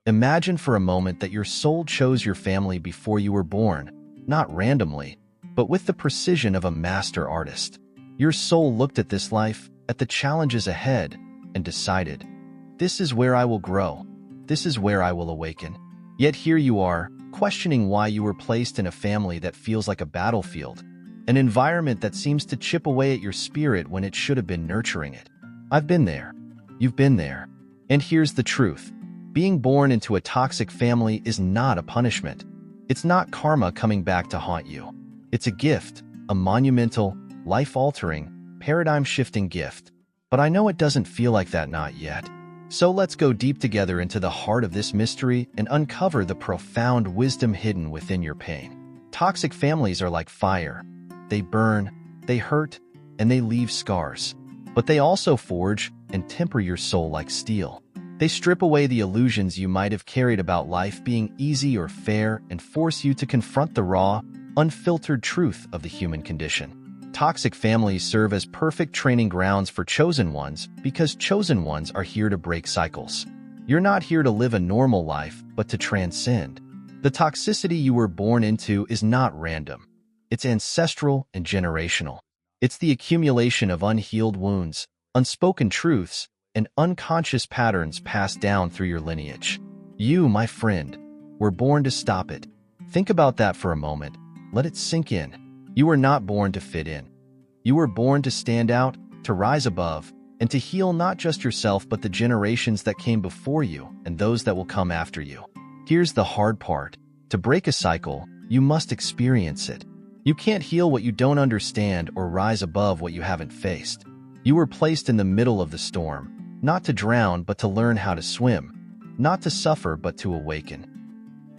Imagine for a moment that your soul chose your family before you were born, not randomly, but with the precision of a master artist. Your soul looked at this life, at the challenges ahead, and decided, this is where I will grow. This is where I will awaken. Yet here you are, questioning why you were placed in a family that feels like a battlefield, an environment that seems to chip away at your spirit when it should have been nurturing it. I've been there. You've been there. And here's the truth. Being born into a toxic family is not a punishment. It's not karma coming back to haunt you. It's a gift, a monumental, life-altering, paradigm-shifting gift. But I know it doesn't feel like that not yet. So let's go deep together into the heart of this mystery and uncover the profound wisdom hidden within your pain. Toxic families are like fire. They burn, they hurt, and they leave scars. But they also forge and temper your soul like steel. They strip away the illusions you might have carried about life being easy or fair and force you to confront the raw, unfiltered truth of the human condition. Toxic families serve as perfect training grounds for chosen ones because chosen ones are here to break cycles. You're not here to live a normal life, but to transcend. The toxicity you were born into is not random. It's ancestral and generational. It's the accumulation of unhealed wounds, unspoken truths, and unconscious patterns passed down through your lineage. You, my friend, were born to stop it. Think about that for a moment. Let it sink in. You were not born to fit in. You were born to stand out, to rise above, and to heal not just yourself but the generations that came before you and those that will come after you. Here's the hard part. To break a cycle, you must experience it. You can't heal what you don't understand or rise above what you haven't faced. You were placed in the middle of the storm, not to drown but to learn how to swim, not to suffer but to awaken.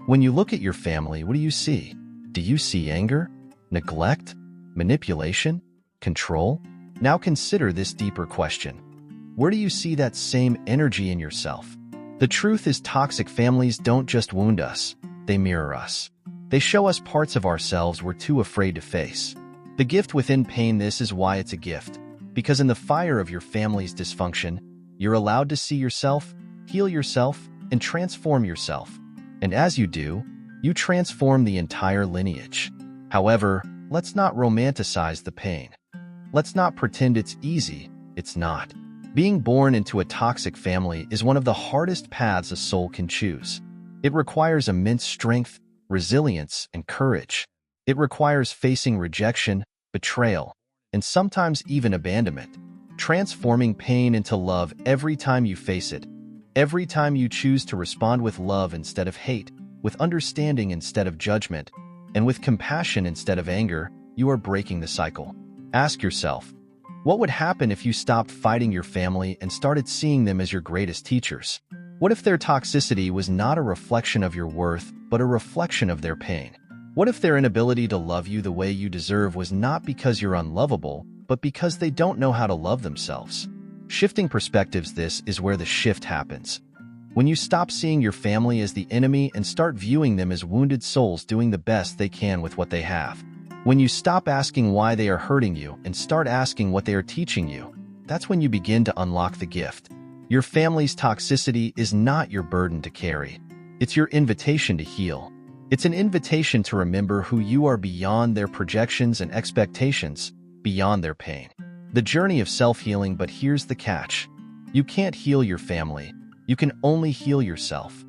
When you look at your family, what do you see? Do you see anger? Neglect? Manipulation? Control? Now consider this deeper question. Where do you see that same energy in yourself? The truth is, toxic families don't just wound us, they mirror us. They show us parts of ourselves we're too afraid to face. The gift within pain, this is why it's a gift. Because in the fire of your family's dysfunction, you're allowed to see yourself, heal yourself, and transform yourself. And as you do, you transform the entire lineage. However, let's not romanticize the pain. Let's not pretend it's easy. It's not. Being born into a toxic family is one of the hardest paths a soul can choose. It requires immense strength, resilience, and courage. It requires facing rejection, betrayal, and sometimes even abandonment. Transforming pain into love every time you face it. Every time you choose to respond with love instead of hate, with understanding instead of judgment, and with compassion instead of anger, you are breaking the cycle. Ask yourself, what would happen if you stopped fighting your family and started seeing them as your greatest teachers? What if their toxicity was not a reflection of your worth, but a reflection of their pain? What if their inability to love you the way you deserve was not because you're unlovable, but because they don't know how to love themselves? Shifting perspectives, this is where the shift happens. When you stop seeing your family as the enemy and start viewing them as wounded souls doing the best they can with what they have. When you stop asking why they are hurting you and start asking what they are teaching you, that's when you begin to unlock the gift. Your family's toxicity is not your burden to carry. It's your invitation to heal. It's an invitation to remember who you are beyond their projections and expectations, beyond their pain. The journey of self-healing, but here's the catch. You can't heal your family. You can only heal yourself.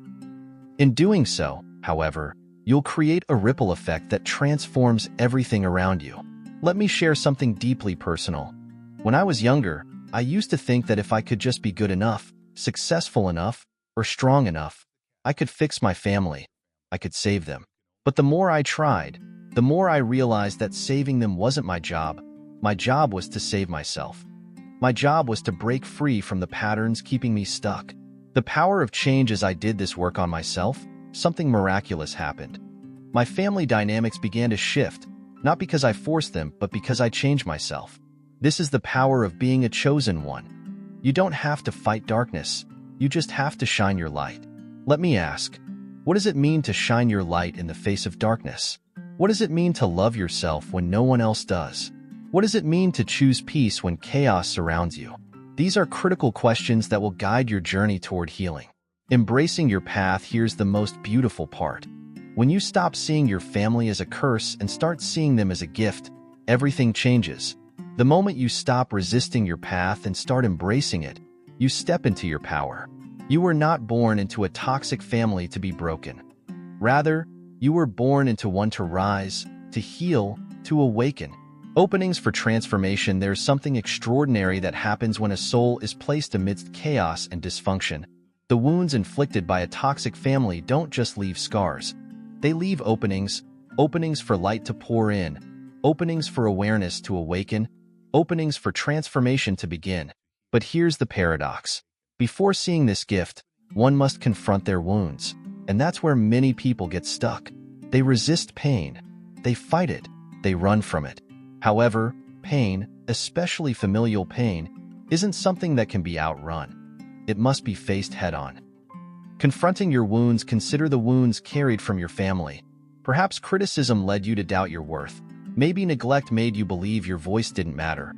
In doing so, however, you'll create a ripple effect that transforms everything around you. Let me share something deeply personal. When I was younger, I used to think that if I could just be good enough, successful enough, or strong enough, I could fix my family. I could save them. But the more I tried, the more I realized that saving them wasn't my job. My job was to save myself. My job was to break free from the patterns keeping me stuck. The power of change. As I did this work on myself, something miraculous happened. My family dynamics began to shift, not because I forced them, but because I changed myself. This is the power of being a chosen one. You don't have to fight darkness. You just have to shine your light. Let me ask, what does it mean to shine your light in the face of darkness? What does it mean to love yourself when no one else does? What does it mean to choose peace when chaos surrounds you? These are critical questions that will guide your journey toward healing. Embracing your path, here's the most beautiful part. When you stop seeing your family as a curse and start seeing them as a gift, everything changes. The moment you stop resisting your path and start embracing it, you step into your power. You were not born into a toxic family to be broken. Rather, you were born into one to rise, to heal, to awaken. Openings for transformation. There's something extraordinary that happens when a soul is placed amidst chaos and dysfunction. The wounds inflicted by a toxic family don't just leave scars. They leave openings, openings for light to pour in, openings for awareness to awaken, openings for transformation to begin. But here's the paradox. Before seeing this gift, one must confront their wounds. And that's where many people get stuck. They resist pain. They fight it. They run from it. However, pain, especially familial pain, isn't something that can be outrun. It must be faced head-on. Confronting your wounds. Consider the wounds carried from your family. Perhaps criticism led you to doubt your worth. Maybe neglect made you believe your voice didn't matter.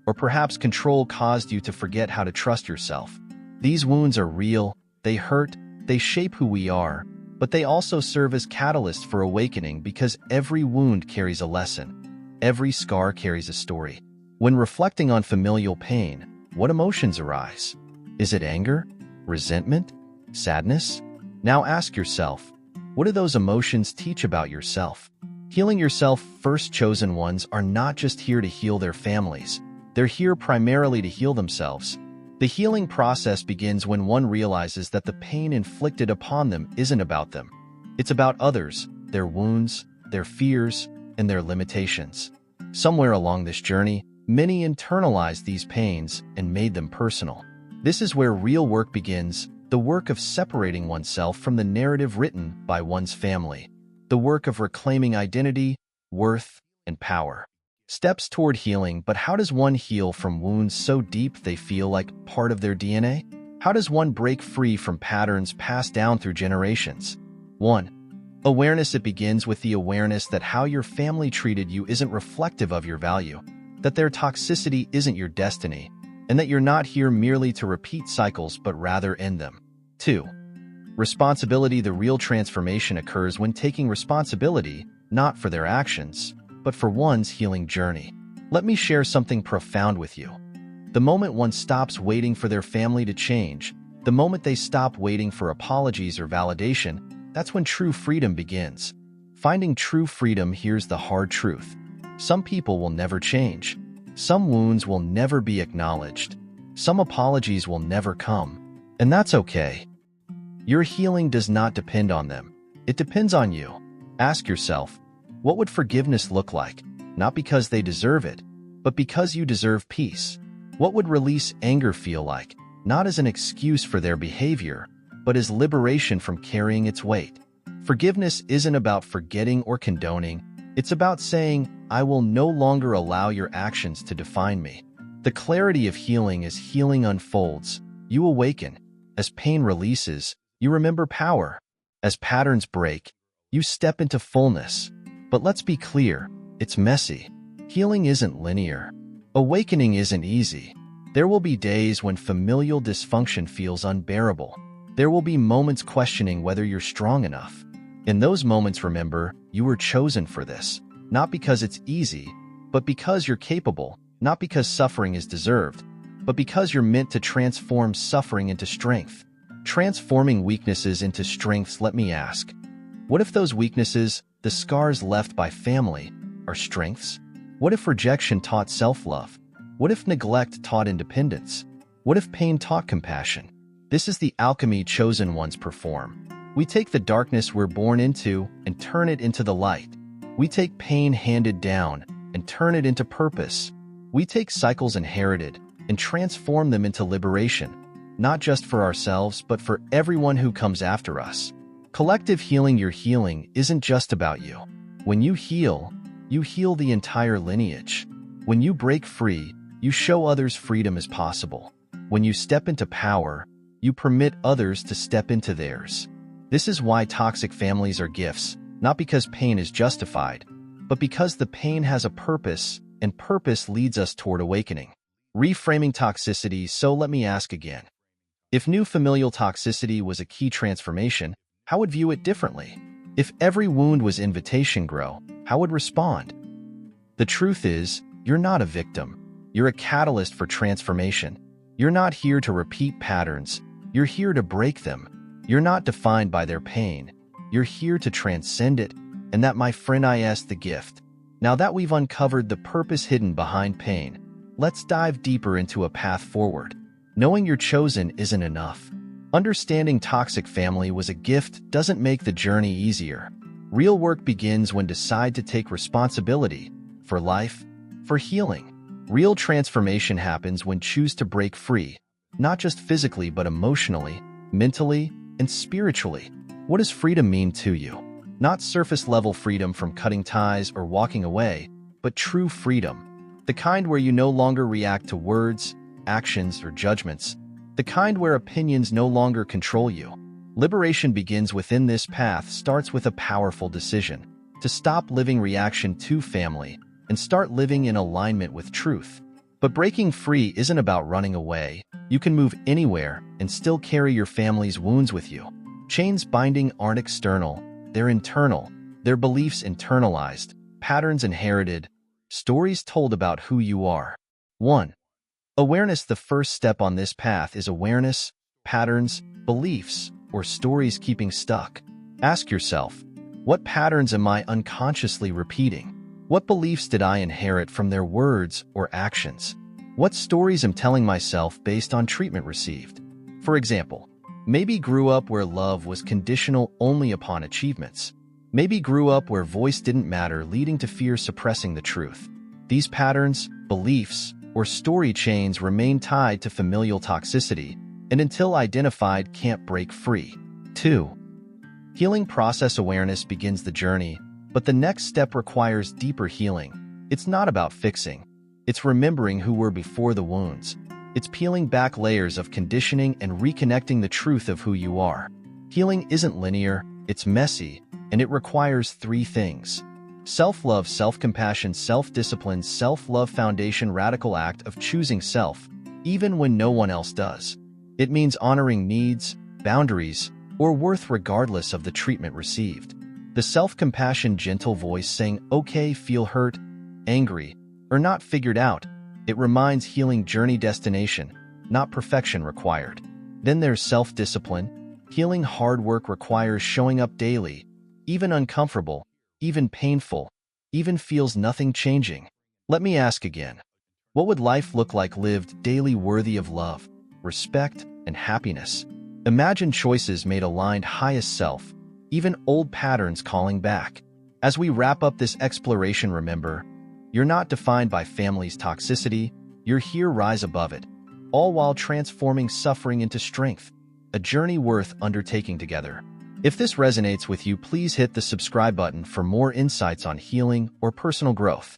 Or perhaps control caused you to forget how to trust yourself. These wounds are real, they hurt, they shape who we are, but they also serve as catalysts for awakening because every wound carries a lesson. Every scar carries a story. When reflecting on familial pain, what emotions arise? Is it anger? Resentment? Sadness? Now ask yourself, what do those emotions teach about yourself? Healing yourself. First, chosen ones are not just here to heal their families. They're here primarily to heal themselves. The healing process begins when one realizes that the pain inflicted upon them isn't about them. It's about others, their wounds, their fears, and their limitations. Somewhere along this journey, many internalized these pains and made them personal. This is where real work begins, the work of separating oneself from the narrative written by one's family, the work of reclaiming identity, worth, and power. Steps toward healing. But how does one heal from wounds so deep they feel like part of their DNA? How does one break free from patterns passed down through generations? 1. Awareness. It begins with the awareness that how your family treated you isn't reflective of your value, that their toxicity isn't your destiny, and that you're not here merely to repeat cycles but rather end them. 2. Responsibility. The real transformation occurs when taking responsibility, not for their actions, but for one's healing journey. Let me share something profound with you. The moment one stops waiting for their family to change, the moment they stop waiting for apologies or validation, that's when true freedom begins. Finding true freedom. Here's the hard truth. Some people will never change. Some wounds will never be acknowledged. Some apologies will never come. And that's okay. Your healing does not depend on them. It depends on you. Ask yourself, what would forgiveness look like? Not because they deserve it, but because you deserve peace. What would release anger feel like? Not as an excuse for their behavior, but as liberation from carrying its weight. Forgiveness isn't about forgetting or condoning. It's about saying, I will no longer allow your actions to define me. The clarity of healing. As healing unfolds, you awaken. As pain releases, you remember power. As patterns break, you step into fullness. But let's be clear, it's messy. Healing isn't linear. Awakening isn't easy. There will be days when familial dysfunction feels unbearable. There will be moments questioning whether you're strong enough. In those moments, remember, you were chosen for this. Not because it's easy, but because you're capable. Not because suffering is deserved, but because you're meant to transform suffering into strength. Transforming weaknesses into strengths. Let me ask, what if those weaknesses, the scars left by family, are strengths? What if rejection taught self-love? What if neglect taught independence? What if pain taught compassion? This is the alchemy chosen ones perform. We take the darkness we're born into and turn it into the light. We take pain handed down and turn it into purpose. We take cycles inherited and transform them into liberation, not just for ourselves but for everyone who comes after us. Collective healing. Your healing isn't just about you. When you heal the entire lineage. When you break free, you show others freedom is possible. When you step into power, you permit others to step into theirs. This is why toxic families are gifts, not because pain is justified, but because the pain has a purpose, and purpose leads us toward awakening. Reframing toxicity. So let me ask again, If new familial toxicity was a key transformation, how would view it differently? If every wound was invitation grow, how would respond? The truth is, you're not a victim. You're a catalyst for transformation. You're not here to repeat patterns. You're here to break them. You're not defined by their pain. You're here to transcend it, and that, my friend, is the gift. Now that we've uncovered the purpose hidden behind pain, let's dive deeper into a path forward. Knowing you're chosen isn't enough. Understanding toxic family was a gift doesn't make the journey easier. Real work begins when you decide to take responsibility for life, for healing. Real transformation happens when you choose to break free, not just physically but emotionally, mentally, and spiritually. What does freedom mean to you? Not surface-level freedom from cutting ties or walking away, but true freedom. The kind where you no longer react to words, actions, or judgments. The kind where opinions no longer control you. Liberation begins within. This path starts with a powerful decision to stop living reaction to family and start living in alignment with truth. But breaking free isn't about running away. You can move anywhere and still carry your family's wounds with you. Chains binding aren't external, they're internal. Their beliefs internalized, patterns inherited, stories told about who you are. 1. Awareness. The first step on this path is awareness, patterns, beliefs, or stories keeping stuck. Ask yourself, what patterns am I unconsciously repeating? What beliefs did I inherit from their words or actions? What stories am telling myself based on treatment received? For example, maybe grew up where love was conditional only upon achievements. Maybe grew up where voice didn't matter, leading to fear suppressing the truth. These patterns, beliefs, or story chains remain tied to familial toxicity, and until identified, can't break free. 2. Healing process. Awareness begins the journey, but the next step requires deeper healing. It's not about fixing. It's remembering who were before the wounds. It's peeling back layers of conditioning and reconnecting the truth of who you are. Healing isn't linear, it's messy, and it requires 3 things: self-love, self-compassion, self-discipline. Self-love foundation, radical act of choosing self, even when no one else does. It means honoring needs, boundaries, or worth regardless of the treatment received. The self-compassion, gentle voice saying, okay, feel hurt, angry, or not figured out. It reminds healing journey destination, not perfection required. Then there's self-discipline. Healing hard work requires showing up daily, even uncomfortable, even painful, even feels nothing changing. Let me ask again. What would life look like lived daily, worthy of love, respect, and happiness? Imagine choices made aligned highest self, even old patterns calling back. As we wrap up this exploration, remember, you're not defined by family's toxicity. You're here, rise above it, all while transforming suffering into strength. A journey worth undertaking together. If this resonates with you, please hit the subscribe button for more insights on healing or personal growth.